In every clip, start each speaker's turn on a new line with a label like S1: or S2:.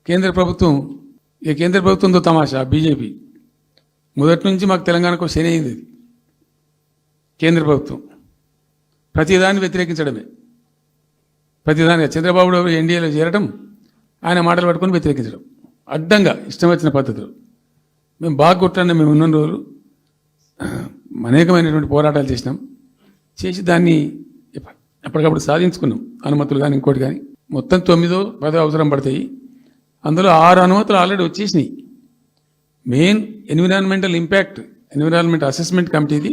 S1: కేంద్ర ప్రభుత్వంతో తమాషా బీజేపీ మొదటి నుంచి మాకు తెలంగాణకు శని అయింది. కేంద్ర ప్రభుత్వం ప్రతిదాన్ని వ్యతిరేకించడమే. ప్రతిదానిగా చంద్రబాబు ఎన్డీఏలో చేరడం, ఆయన మాటలు పట్టుకొని వ్యతిరేకించడం, అడ్డంగా ఇష్టం వచ్చిన పద్ధతులు. మేము బాగా కొట్టాను. మేము ఉన్న రోజులు అనేకమైనటువంటి పోరాటాలు చేసి దాన్ని ఎప్పటికప్పుడు సాధించుకున్నాం. అనుమతులు కానీ ఇంకోటి కానీ మొత్తం 9-10 అవసరం పడతాయి. అందులో 6 అనుమతులు ఆల్రెడీ వచ్చేసినాయి. మెయిన్ ఎన్విరాన్మెంట్ అసెస్మెంట్ కమిటీది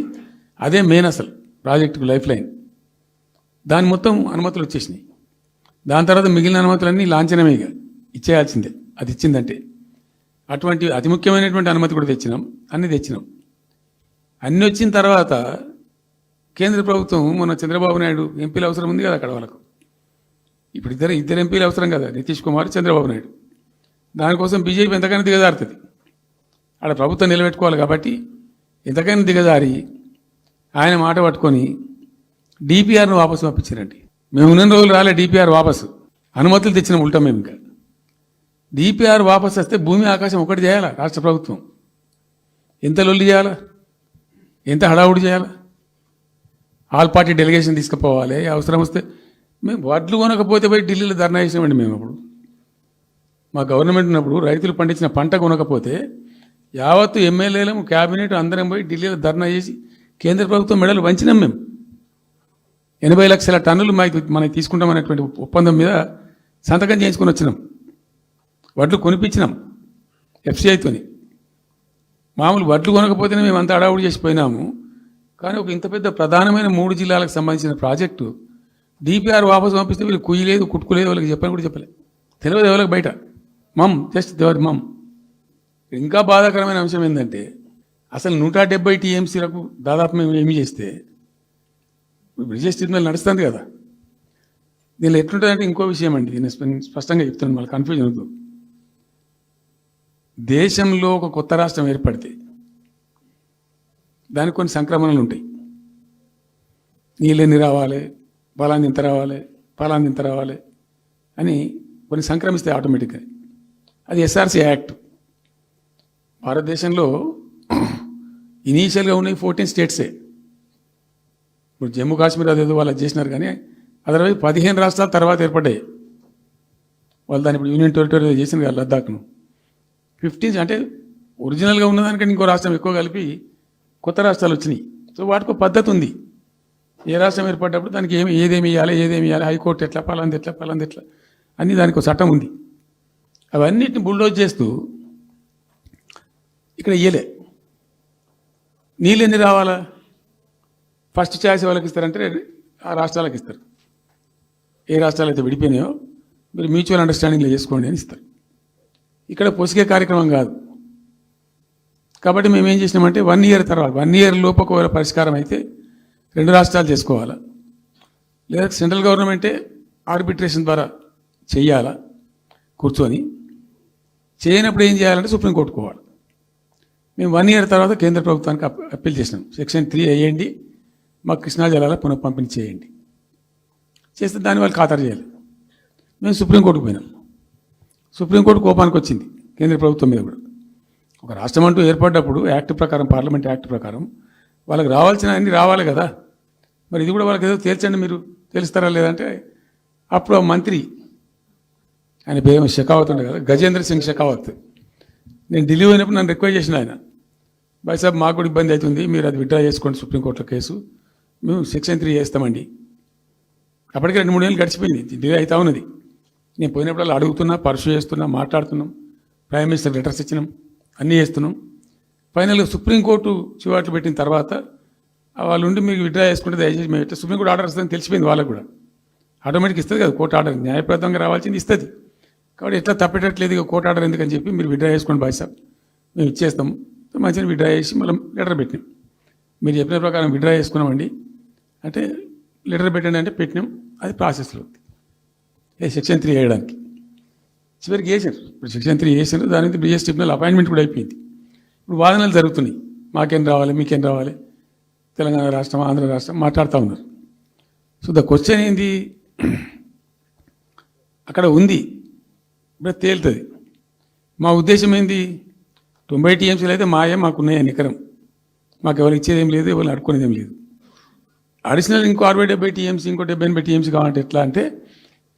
S1: అదే మెయిన్ అసలు ప్రాజెక్టుకు లైఫ్ లైన్. దాని మొత్తం అనుమతులు వచ్చేసినాయి. దాని తర్వాత మిగిలిన అనుమతులన్నీ లాంఛనమేగా ఇచ్చేయాల్సిందే. అది ఇచ్చిందంటే అటువంటి అతి ముఖ్యమైనటువంటి అనుమతి కూడా తెచ్చినాం. అన్నీ వచ్చిన తర్వాత కేంద్ర ప్రభుత్వం మొన్న చంద్రబాబు నాయుడు ఎంపీలు అవసరం ఉంది కదా అక్కడ వాళ్ళకు. ఇప్పుడు ఇద్దరు ఎంపీలు అవసరం కదా, నితీష్ కుమార్, చంద్రబాబు నాయుడు. దానికోసం బీజేపీ ఎంతకైనా దిగజారుతుంది. ఆడ ప్రభుత్వం నిలబెట్టుకోవాలి కాబట్టి ఎంతకైనా దిగజారి ఆయన మాట పట్టుకొని డిపిఆర్ను వాపసు పంపించారండి. మేము ఉన్న రోజులు రాలే డిపిఆర్ వాపసు. అనుమతులు తెచ్చిన ఉంటాం మేము. ఇంకా డిపిఆర్ వాపసు వస్తే భూమి ఆకాశం ఒకటి చేయాలా రాష్ట్ర ప్రభుత్వం? ఎంత లొల్లి చేయాలా, ఎంత హడావుడి చేయాలా? ఆల్ పార్టీ డెలిగేషన్ తీసుకుపోవాలి. అవసరం వస్తే మేము వడ్లు కొనకపోతే పోయి ఢిల్లీలో ధర్నా చేసామండి. మేము అప్పుడు మా గవర్నమెంట్ ఉన్నప్పుడు రైతులు పండించిన పంట కొనకపోతే యావత్తు ఎమ్మెల్యేలు, క్యాబినెట్ అందరం పోయి ఢిల్లీలో ధర్నా చేసి కేంద్ర ప్రభుత్వం మెడలు వంచినాం. మేము 80 లక్షల టన్నులు మనకి తీసుకుంటామనేటువంటి ఒప్పందం మీద సంతకం చేయించుకొని వచ్చినాం. వడ్లు కొనిపించినాం ఎఫ్సిఐతోని. మామూలు వడ్లు కొనకపోతేనే మేము అంత అడావుడి చేసిపోయినాము. కానీ ఒక ఇంత పెద్ద ప్రధానమైన 3 జిల్లాలకు సంబంధించిన ప్రాజెక్టు డిపిఆర్ వాపసు పంపిస్తే వీళ్ళు కుయ్యలేదు, కుట్టుకోలేదు, వాళ్ళకి చెప్పని కూడా చెప్పలేదు. తెలియదు ఎవరికి బయట. జస్ట్ దేవర్ ఇంకా బాధాకరమైన అంశం ఏంటంటే అసలు 170 టీఎంసీలకు దాదాపు మేము ఏమి చేస్తే బ్రిజేష్ ట్రిబ్యునల్ నడుస్తుంది కదా. దీనిలో ఎట్లుంటుందంటే ఇంకో విషయం అండి, నేను స్పష్టంగా చెప్తున్నాను, మళ్ళీ కన్ఫ్యూజన్ అవుతుంది. దేశంలో ఒక కొత్త రాష్ట్రం ఏర్పడితే దానికి కొన్ని సంక్రమణలు ఉంటాయి. నీళ్ళెన్ని రావాలి, ఫలాన్ని ఇంత రావాలి అని కొన్ని సంక్రమిస్తాయి ఆటోమేటిక్గా. అది ఎస్ఆర్సీ యాక్ట్. భారతదేశంలో ఇనీషియల్గా ఉన్నాయి 14 స్టేట్సే. ఇప్పుడు జమ్మూ కాశ్మీర్ అదేదో వాళ్ళు చేసినారు, కానీ అదర్వైజ్ 15 రాష్ట్రాల తర్వాత ఏర్పడ్డాయి. వాళ్ళు దాన్ని ఇప్పుడు యూనియన్ టెరిటరీ చేసింది కదా లద్దాఖ్ను. 15 అంటే ఒరిజినల్గా ఉన్నదానికంటే ఇంకో రాష్ట్రం ఎక్కువ కలిపి కొత్త రాష్ట్రాలు వచ్చినాయి. సో వాటికి ఒక పద్ధతి ఉంది. ఏ రాష్ట్రం ఏర్పడ్డప్పుడు దానికి ఏదేమి ఇవ్వాలి, హైకోర్టు ఎట్లా, పలాంది ఎట్లా అన్నీ దానికి ఒక చట్టం ఉంది. అవన్నిటిని బుల్డోజ్ చేస్తూ ఇక్కడ ఇయ్యలే. నీళ్ళు ఎన్ని రావాలా, ఫస్ట్ ఛాయిస్ వాళ్ళకి ఇస్తారంటే ఆ రాష్ట్రాలకు ఇస్తారు. ఏ రాష్ట్రాలు అయితే విడిపోయినాయో మీరు మ్యూచువల్ అండర్స్టాండింగ్లో చేసుకోండి అని ఇస్తారు. ఇక్కడ పొసిగే కార్యక్రమం కాదు. కాబట్టి మేము ఏం చేసినామంటే 1 ఇయర్ తర్వాత 1 ఇయర్ లోపు ఒకవేళ పరిష్కారం అయితే 2 రాష్ట్రాలు చేసుకోవాలా, లేదా సెంట్రల్ గవర్నమెంటే ఆర్బిట్రేషన్ ద్వారా చెయ్యాలా కూర్చొని. చేయనప్పుడు ఏం చేయాలంటే సుప్రీంకోర్టుకు పోవాలి. మేము 1 ఇయర్ తర్వాత కేంద్ర ప్రభుత్వానికి అప్పీల్ చేసినాం. సెక్షన్ 3 వేయండి, మాకు కృష్ణా జలాల పునఃపంపిణీ చేయండి. చేస్తే దాన్ని వాళ్ళు ఖాతరు చేయాలి. మేము సుప్రీంకోర్టుకు పోయినాం. సుప్రీంకోర్టు కోపానికి వచ్చింది కేంద్ర ప్రభుత్వం మీద కూడా. ఒక రాష్ట్రం అంటూ ఏర్పడ్డప్పుడు యాక్ట్ ప్రకారం, పార్లమెంట్ యాక్ట్ ప్రకారం వాళ్ళకి రావాల్సిన అన్ని రావాలి కదా. మరి ఇది కూడా వాళ్ళకి ఏదో తేల్చండి, మీరు తెలుస్తారా లేదంటే అప్పుడు ఆ మంత్రి, ఆయన పేరు షెకావత్ ఉండే కదా, గజేంద్ర సింగ్ షెకావత్. నేను ఢిల్లీ పోయినప్పుడు నన్ను రిక్వెస్ట్ చేసిన ఆయన, బాయ్ సాబ్ మాకు కూడా ఇబ్బంది అవుతుంది, మీరు అది విత్డ్రా చేసుకోండి సుప్రీంకోర్టులో కేసు, మేము సెక్షన్ 3 చేస్తామండి. అప్పటికే 2-3 ఏళ్ళు గడిచిపోయింది, డిలే అవుతా ఉన్నది. నేను పోయినప్పుడు అలా అడుగుతున్నా, పర్సూ చేస్తున్నా, మాట్లాడుతున్నాం, ప్రైమ్ మినిస్టర్ లెటర్స్ ఇచ్చినాం, అన్నీ చేస్తున్నాం. ఫైనల్గా సుప్రీంకోర్టు చివాట్లు పెట్టిన తర్వాత వాళ్ళు ఉండి మీకు విత్డ్రా చేసుకుంటే దయచేసి మేము ఇట్లా సుప్రీంకోర్టు ఆర్డర్ వస్తుందని తెలిసిపోయింది వాళ్ళకు కూడా. ఆటోమేటిక్ ఇస్తుంది కదా కోర్టు ఆర్డర్, న్యాయప్రదంగా రావాల్సింది ఇస్తుంది. కాబట్టి ఎట్లా తప్పేటట్లేదు ఇక కోర్టు ఆర్డర్ ఎందుకని చెప్పి మీరు విత్డ్రా చేసుకోండి బాయ్ సాబ్, మేము ఇచ్చేస్తాము. మంచిగా విత్డ్రా చేసి మళ్ళీ లెటర్ పెట్టినాం. మీరు చెప్పిన ప్రకారం విత్డ్రా చేసుకున్నామండి అంటే లెటర్ పెట్టండి అంటే పెట్టినాం. అది ప్రాసెస్లో ఉంది సెక్షన్ 3 వేయడానికి. చివరికి వేసారు. ఇప్పుడు సెక్షన్ 3 వేసారు. దాని మీద బ్రిజేష్ ట్రిబ్యునల్ అపాయింట్మెంట్ కూడా అయిపోయింది. ఇప్పుడు వాదనలు జరుగుతున్నాయి, మాకేం రావాలి, మీకేం రావాలి, తెలంగాణ రాష్ట్రం, ఆంధ్ర రాష్ట్రం మాట్లాడుతూ ఉన్నారు. సో ద క్వశ్చన్ ఏంది, అక్కడ ఉంది ఇప్పుడు తేలుతుంది. మా ఉద్దేశం ఏంది, 90 టీఎంసీలు అయితే మాకున్నాయి నికరం, మాకు ఎవరు ఇచ్చేది ఏం లేదు, ఎవరు అడుక్కునేది ఏం లేదు. అడిషనల్ ఇంకో 60-70 టీఎంసీ, ఇంకో 70-80 టీఎంసీ కావాలంటే ఎట్లా అంటే,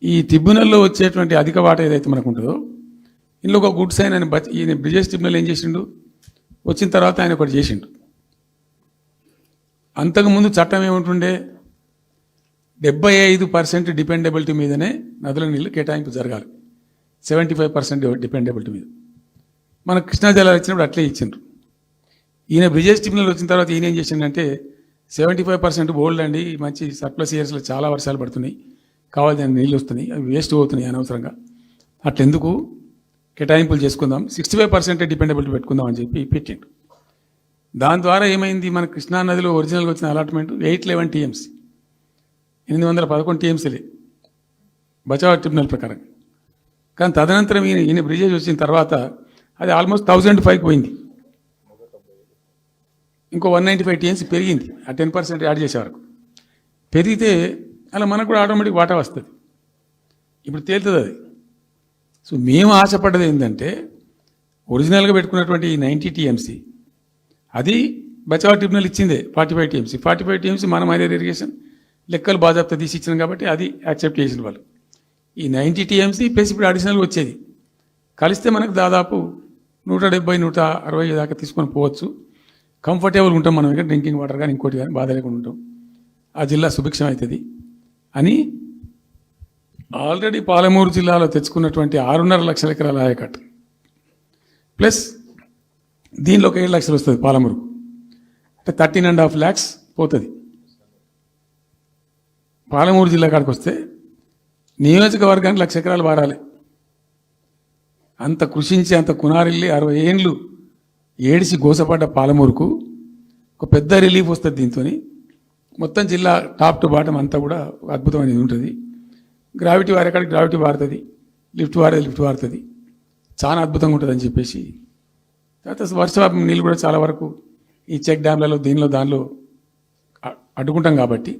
S1: ఈ ట్రిబ్యునల్లో వచ్చేటువంటి అధిక వాటా ఏదైతే మనకు ఉంటుందో, ఇందులో ఒక గుడ్ సైన్ అని ఈయన బ్రిజేష్ ట్రిబ్యునల్ ఏం చేసిండు, వచ్చిన తర్వాత ఆయన ఒకటి చేసిండు. అంతకుముందు చట్టం ఏముంటుండే, 75% డిపెండబిలిటీ మీదనే నదుల నీళ్ళు కేటాయింపు జరగాలి, 75% డిపెండబిలిటీ మీద. మన కృష్ణా జలాలు ఇచ్చినప్పుడు అట్లే ఇచ్చిండ్రు. ఈయన బ్రిజేష్ ట్రిబ్యునల్ వచ్చిన తర్వాత ఈయన ఏం చేసిండంటే, 75% బోల్డ్ అండి, మంచి సర్ప్లస్ ఇయర్స్లో చాలా వర్షాలు పడుతున్నాయి, కావాల్సిన నీళ్ళు వస్తున్నాయి, అవి వేస్ట్ అవుతున్నాయి అనవసరంగా, అట్లెందుకు కేటాయింపులు చేసుకుందాం, 65% డిపెండబిలిటీ పెట్టుకుందాం అని చెప్పి పెట్టిండు. దాని ద్వారా ఏమైంది, మన కృష్ణా నదిలో ఒరిజినల్గా వచ్చిన అలాట్మెంట్ 811 టీఎంసీ, 811 టీఎంసీలే బచావ్ ట్రిబ్యునల్ ప్రకారం. కానీ తదనంతరం ఈయన బ్రిజేష్ వచ్చిన తర్వాత అది ఆల్మోస్ట్ 1005కి పోయింది, ఇంకో 195 టీఎంసీ పెరిగింది. ఆ 10% యాడ్ చేసే వరకు పెరిగితే అలా మనకు కూడా ఆటోమేటిక్ వాటా వస్తుంది. ఇప్పుడు తేలుతుంది అది. సో మేము ఆశపడ్డది ఏంటంటే, ఒరిజినల్గా పెట్టుకున్నటువంటి ఈ 90 టీఎంసీ అది బచావ్ ట్రిబ్యునల్ ఇచ్చిందే 45 టీఎంసీ. 45 టీఎంసీ మనం మైనర్ ఇరిగేషన్ లెక్కలు బాజాప్తా తీసి ఇచ్చినాం కాబట్టి అది యాక్సెప్ట్ చేసిన వాళ్ళు. ఈ 90 టీఎంసీ ప్లస్ ఇప్పుడు అడిషనల్ వచ్చేది కలిస్తే మనకు దాదాపు 170-160 దాకా తీసుకొని పోవచ్చు. కంఫర్టబుల్ ఉంటాం మనం, ఇక్కడ డ్రింకింగ్ వాటర్ కానీ ఇంకోటి కానీ బాధ లేకుండా ఉంటాం, ఆ జిల్లా సుభిక్షం అవుతుంది అని ఆల్రెడీ పాలమూరు జిల్లాలో తెచ్చుకున్నటువంటి 6.5 లక్షల ఎకరాల ఆయకట్టు ప్లస్ దీనిలో ఒక 7 లక్షలు వస్తుంది పాలమూరు, అంటే 13.5 lakhs పోతుంది. పాలమూరు జిల్లా కాడికి వస్తే నియోజకవర్గానికి 1,00,000 ఎకరాలు వారాలి. అంత కృషించి అంత కునారిల్లి 60 ఏండ్లు ఏడిసి గోసపడ్డ పాలమూరుకు ఒక పెద్ద రిలీఫ్ వస్తుంది. దీంతో మొత్తం జిల్లా టాప్ టు బాటం అంతా కూడా ఒక అద్భుతమైనది ఉంటుంది. గ్రావిటీ వారేకాడికి గ్రావిటీ వారుతుంది, లిఫ్ట్ వారుతుంది, చాలా అద్భుతంగా ఉంటుంది అని చెప్పేసి. తర్వాత వర్షపాతం నీళ్ళు కూడా చాలా వరకు ఈ చెక్ డ్యామ్లలో దానిలో అడ్డుకుంటాం కాబట్టి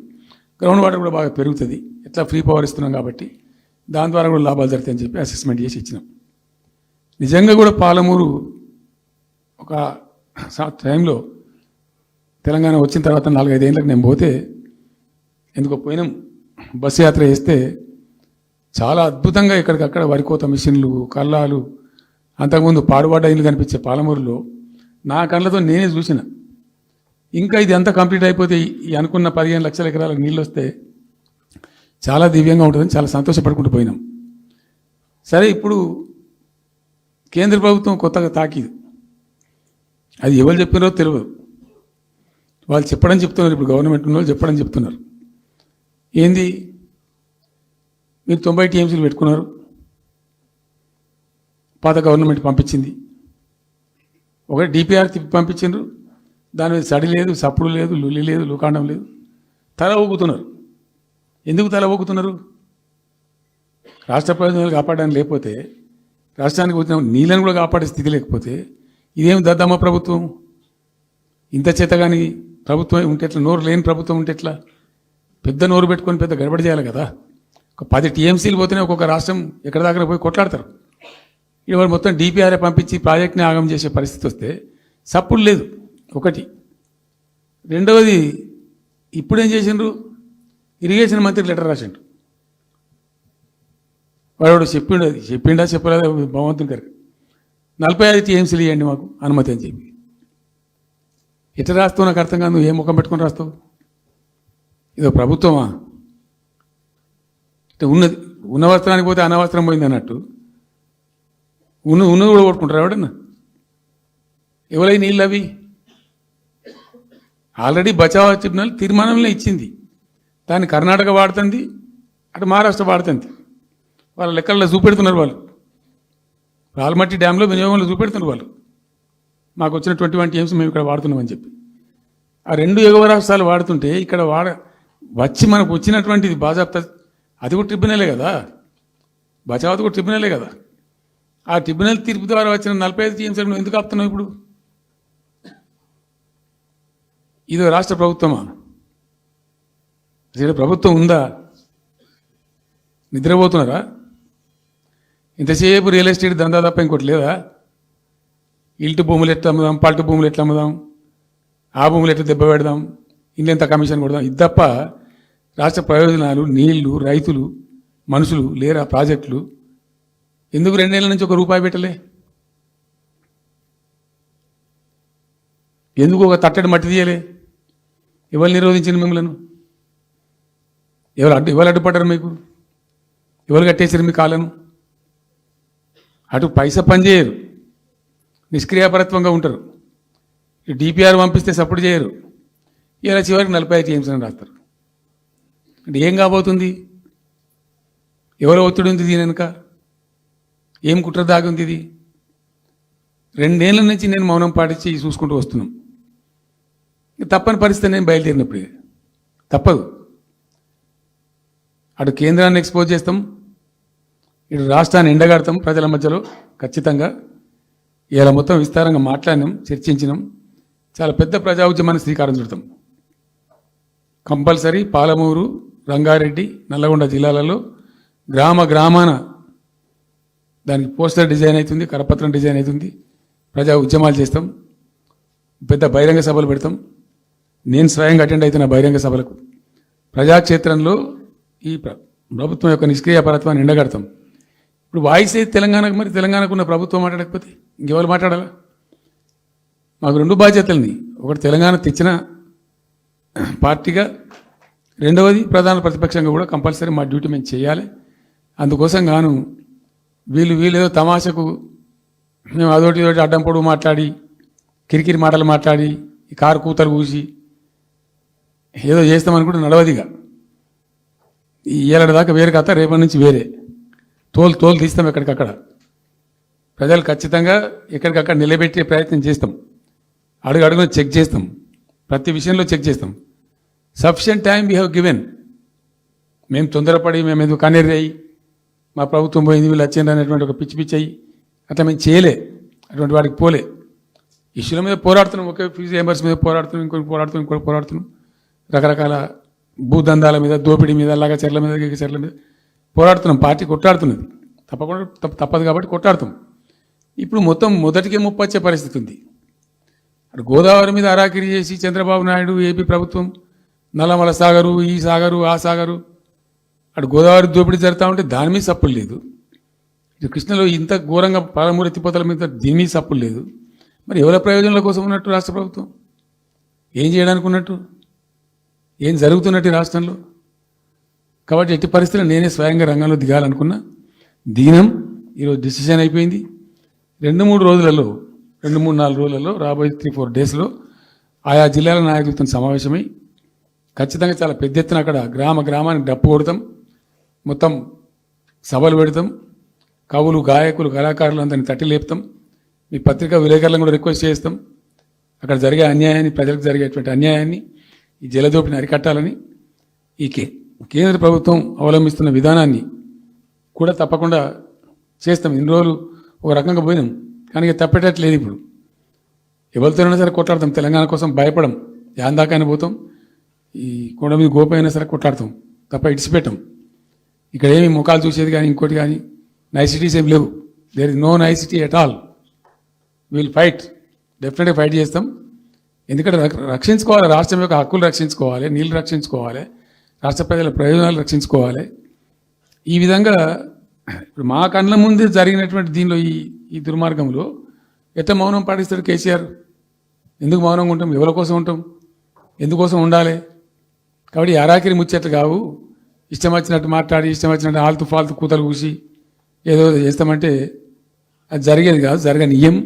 S1: గ్రౌండ్ వాటర్ కూడా బాగా పెరుగుతుంది. ఎట్లా ఫ్రీ పవర్ ఇస్తున్నాం కాబట్టి దాని ద్వారా కూడా లాభాలు జరుగుతాయని చెప్పి అసెస్మెంట్ చేసి ఇచ్చినాం. నిజంగా కూడా పాలమూరు ఒక టైంలో తెలంగాణ వచ్చిన తర్వాత 4-5 ఏళ్ళకి నేను పోతే, ఎందుకో పోయినాం, బస్సు యాత్ర చేస్తే చాలా అద్భుతంగా ఇక్కడికక్కడ వరికోత మిషన్లు, కల్లాలు, అంతకుముందు పాడుబడ్డ ఇల్లు కనిపించే పాలమూరులో నా కళ్ళతో నేనే చూసిన. ఇంకా ఇది అంతా కంప్లీట్ అయిపోతే ఈ అనుకున్న 15 లక్షల ఎకరాలకు నీళ్ళు వస్తే చాలా దివ్యంగా ఉంటుందని చాలా సంతోషపడుకుంటూ పోయినాం. సరే, ఇప్పుడు కేంద్ర ప్రభుత్వం కొత్తగా తాకీదు, అది ఎవరు చెప్పినారో తెలియదు, వాళ్ళు చెప్తున్నారు. ఇప్పుడు గవర్నమెంట్ ఉన్న వాళ్ళు చెప్తున్నారు. ఏంది, మీరు 90 టీఎంసీలు పెట్టుకున్నారు, పాత గవర్నమెంట్ పంపించింది, ఒకటి డిపిఆర్ తిప్పి పంపించిండ్రు, దాని మీద సడి లేదు, సప్పుడు లేదు, లుల్లి లేదు, లుకాండం లేదు, తల ఊగుతున్నారు. ఎందుకు తల ఊగుతున్నారు? రాష్ట్ర ప్రయోజనాలు కాపాడడానికి లేకపోతే, రాష్ట్రానికి వచ్చిన నీళ్ళని కూడా కాపాడే స్థితి లేకపోతే ఇదేం దద్దమ్మ ప్రభుత్వం? ఇంత చేత కానీ ప్రభుత్వం ఉంటే ఎట్లా? నోరు లేని ప్రభుత్వం ఉంటే ఎట్లా? పెద్ద నోరు పెట్టుకొని పెద్ద గడబడి చేయాలి కదా. ఒక 10 టీఎంసీలు పోతేనే ఒక్కొక్క రాష్ట్రం ఎక్కడ దాకా పోయి కొట్లాడతారు. ఇవాళ మొత్తం డిపిఆర్ఏ పంపించి ప్రాజెక్ట్ని ఆగం చేసే పరిస్థితి వస్తే సప్పుడు లేదు ఒకటి. రెండవది, ఇప్పుడేం చేసిండ్రు, ఇరిగేషన్ మంత్రికి లెటర్ రాసిండు. వాడు చెప్పిండా చెప్పలేదా భగవంతుని గారికి, 45 టీఎంసీలు ఇవ్వండి మాకు అనుమతి అని చెప్పి. ఎట్లా రాస్తావు నాకు అర్థం కాదు. నువ్వు ఏం ముఖం పెట్టుకొని రాస్తావు? ఇదో ప్రభుత్వమా? అంటే ఉన్న వస్త్రానికి పోతే అనవసరం పోయింది అన్నట్టు ఉన్నది కూడా కొట్టుకుంటారు ఎవడన్నా? ఎవరై నీళ్ళు అవి ఆల్రెడీ బచావ్ ట్రిబ్యునల్ తీర్మానంలో ఇచ్చింది, దాన్ని కర్ణాటక వాడుతుంది, అటు మహారాష్ట్ర వాడుతుంది. వాళ్ళ లెక్కల్లో చూపెడుతున్నారు వాళ్ళు, రాల్మట్టి డ్యాంలో వినియోగంలో చూపెడుతున్నారు వాళ్ళు. మాకు వచ్చిన 21 టీఎంసీ మేము ఇక్కడ వాడుతున్నామని చెప్పి. ఆ 2 ఎగువ రాష్ట్రాలు వాడుతుంటే ఇక్కడ వచ్చి మనకు వచ్చినటువంటిది బాజాప్తా, అది కూడా ట్రిబ్యునలే కదా, బచావత్ కూడా ట్రిబ్యునలే కదా. ఆ ట్రిబ్యునల్ తీర్పు ద్వారా వచ్చిన 45 టీఎంసీలు నువ్వు ఎందుకు ఆపుతున్నావు ఇప్పుడు? ఇదో రాష్ట్ర ప్రభుత్వమా? అసలు ప్రభుత్వం ఉందా? నిద్రపోతున్నారా? ఇంతసేపు రియల్ ఎస్టేట్ దందా తప్ప ఇంకోటి లేదా? ఇల్టు భూములు ఎట్లా అమ్ముదాం, పల్టు భూములు ఎట్లా అమ్ముదాం, ఆ భూములు ఎట్లా దెబ్బ పెడదాం, ఇంకెంత కమిషన్ కొడదాం, ఇది తప్ప రాష్ట్ర ప్రయోజనాలు, నీళ్లు, రైతులు, మనుషులు లేరా? ప్రాజెక్టులు ఎందుకు 2 నెలల నుంచి ₹1 పెట్టలే? ఎందుకు ఒక తట్టడి మట్టి తీయలే? ఎవరు నిరోధించింది మిమ్మల్ని? ఎవరు అడ్డుపడ్డారు మీకు? ఎవరు కట్టేసారు మీ కాళ్ళను? అటు పైసా పనిచేయరు, నిష్క్రియాపరత్వంగా ఉంటారు. డిపిఆర్ పంపిస్తే సపోర్ట్ చేయరు. ఇలా చివరికి 45 టీఎంసీ అని రాస్తారు. అంటే ఏం కాబోతుంది? ఎవరో ఒత్తిడి ఉంది దీని వెనుక? ఏం కుట్ర దాగి ఉంది ఇది? 2 ఏళ్ల నుంచి నేను మౌనం పాటించి చూసుకుంటూ వస్తున్నాం. తప్పని పరిస్థితి నేను బయలుదేరినప్పుడు తప్పదు. అటు కేంద్రాన్ని ఎక్స్పోజ్ చేస్తాం, ఇటు రాష్ట్రాన్ని ఎండగడతాం ప్రజల మధ్యలో ఖచ్చితంగా. ఇలా మొత్తం విస్తారంగా మాట్లాడినాం, చర్చించినాం. చాలా పెద్ద ప్రజా ఉద్యమాన్ని శ్రీకారం చుడతాం. కంపల్సరీ పాలమూరు, రంగారెడ్డి, నల్లగొండ జిల్లాలలో గ్రామాన దానికి పోస్టర్ డిజైన్ అవుతుంది, కరపత్రం డిజైన్ అవుతుంది. ప్రజా ఉద్యమాలు చేస్తాం, పెద్ద బహిరంగ సభలు పెడతాం. నేను స్వయంగా అటెండ్ అవుతున్న బహిరంగ సభలకు. ప్రజాక్షేత్రంలో ఈ ప్రభుత్వం యొక్క నిష్క్రియాపరత్వాన్ని ఎండగడతాం. ఇప్పుడు వాయిస్ అయితే తెలంగాణకు, మరి తెలంగాణకు ఉన్న ప్రభుత్వం మాట్లాడకపోతే ఇంకెవరు మాట్లాడాలా? మాకు 2 బాధ్యతలని, ఒకటి తెలంగాణ తెచ్చిన పార్టీగా, రెండవది ప్రధాన ప్రతిపక్షంగా కూడా కంపల్సరీ మా డ్యూటీ మేము చేయాలి. అందుకోసం గాను వీళ్ళు ఏదో తమాషకు మేము అదోటి ఇదోటి అడ్డం పొడుగు మాట్లాడి, కిరికిరి మాటలు మాట్లాడి, ఈ కారు కూతలు కూసి ఏదో చేస్తామనుకుంటే నడవదిగా. ఈ ఏళ్ళ దాకా వేరే కథ, రేపటి నుంచి వేరే తోలు తీస్తాం ఎక్కడికక్కడ. ప్రజలు ఖచ్చితంగా ఎక్కడికక్కడ నిలబెట్టే ప్రయత్నం చేస్తాం. అడుగున చెక్ చేస్తాం, ప్రతి విషయంలో చెక్ చేస్తాం. Sufficient time we have given. మేము తొందరపడి మేము ఎందుకు కన్నెర్రయ్యి మా ప్రభుత్వం పోయింది వీళ్ళు వచ్చింది అనేటువంటి ఒక పిచ్చి అయ్యి అట్లా మేము చేయలే, అటువంటి వాడికి పోలే. ఇష్యూల మీద పోరాడుతున్నాం, ఒకే ఫీజు రియంబర్స్ మీద పోరాడుతున్నాం, ఇంకోటి పోరాడుతున్నాం. రకరకాల భూదందాల మీద, దోపిడీ మీద, చెర్ల మీద, చెర్ల మీద పోరాడుతున్నాం. పార్టీ కొట్లాడుతున్నది, తప్పదు కాబట్టి కొట్లాడుతాం. ఇప్పుడు మొత్తం మొదటికే ముప్పొచ్చే పరిస్థితి ఉంది. అటు గోదావరి మీద అరాకిరి చేసి చంద్రబాబు నాయుడు, ఏపీ ప్రభుత్వం నల్లమల సాగరు, ఈ సాగరు, ఆ సాగరు, అటు గోదావరి దోపిడీ జరుగుతూ ఉంటే దాని మీద సప్పులు లేదు. ఇటు కృష్ణలో ఇంత ఘోరంగా పాలమూరు ఎత్తిపోతల మీద దీని మీద సప్పులు లేదు. మరి ఎవరి ప్రయోజనాల కోసం ఉన్నట్టు రాష్ట్ర ప్రభుత్వం? ఏం చేయడానికి ఉన్నట్టు? ఏం జరుగుతున్నట్టు రాష్ట్రంలో? కాబట్టి ఎట్టి పరిస్థితుల్లో నేనే స్వయంగా రంగంలో దిగాలనుకున్నా. దినం ఈరోజు డిసిషన్ అయిపోయింది. 2-3 రోజులలో, 2-3-4 రోజులలో, రాబోయే 3-4 డేస్లో ఆయా జిల్లాల నాయకులతో సమావేశమై ఖచ్చితంగా చాలా పెద్ద ఎత్తున అక్కడ గ్రామానికి డప్పు కొడతాం, మొత్తం సభలు పెడతాం, కవులు, గాయకులు, కళాకారులు అందరినీ తట్టి లేపుతాం. మీ పత్రికా విలేకరులను కూడా రిక్వెస్ట్ చేస్తాం. అక్కడ జరిగే అన్యాయాన్ని, ప్రజలకు జరిగేటువంటి అన్యాయాన్ని, ఈ జలదోపిని అరికట్టాలని ఈ కేంద్ర ప్రభుత్వం అవలంబిస్తున్న విధానాన్ని కూడా తప్పకుండా చేస్తాం. ఇన్ని రోజులు ఒక రకంగా పోయినాం, కానీ తప్పేటట్లేదు. ఇప్పుడు ఎవరితోనైనా సరే కొట్లాడతాం, తెలంగాణ కోసం భయపడం, యాందాకాని పోతాం, ఈ కొండ మీద గోపైనా సరే కొట్లాడతాం, తప్ప ఇడిచిపెట్టాం. ఇక్కడ ఏమి ముఖాలు చూసేది కానీ ఇంకోటి కానీ నైసిటీస్ ఏమి లేవు. There is no nicety at all. Will fight, డెఫినెట్గా ఫైట్ చేస్తాం. ఎందుకంటే రక్షించుకోవాలి, రాష్ట్రం యొక్క హక్కులు రక్షించుకోవాలి, నీళ్లు రక్షించుకోవాలి, రాష్ట్ర ప్రజల ప్రయోజనాలు రక్షించుకోవాలి. ఈ విధంగా ఇప్పుడు మా కళ్ళ ముందు జరిగినటువంటి దీనిలో ఈ దుర్మార్గంలో ఎట్లా మౌనం పాటిస్తాడు కేసీఆర్? ఎందుకు మౌనంగా ఉంటాం? ఎవరి కోసం ఉంటాం? ఎందుకోసం ఉండాలి? కాబట్టి అరాకిరి ముచ్చట్లు కావు. ఇష్టం వచ్చినట్టు మాట్లాడి, ఇష్టం వచ్చినట్టు ఆల్తు ఫాల్తు కూతలు కూసి ఏదో చేస్తామంటే అది జరిగేది కాదు, జరగనియం.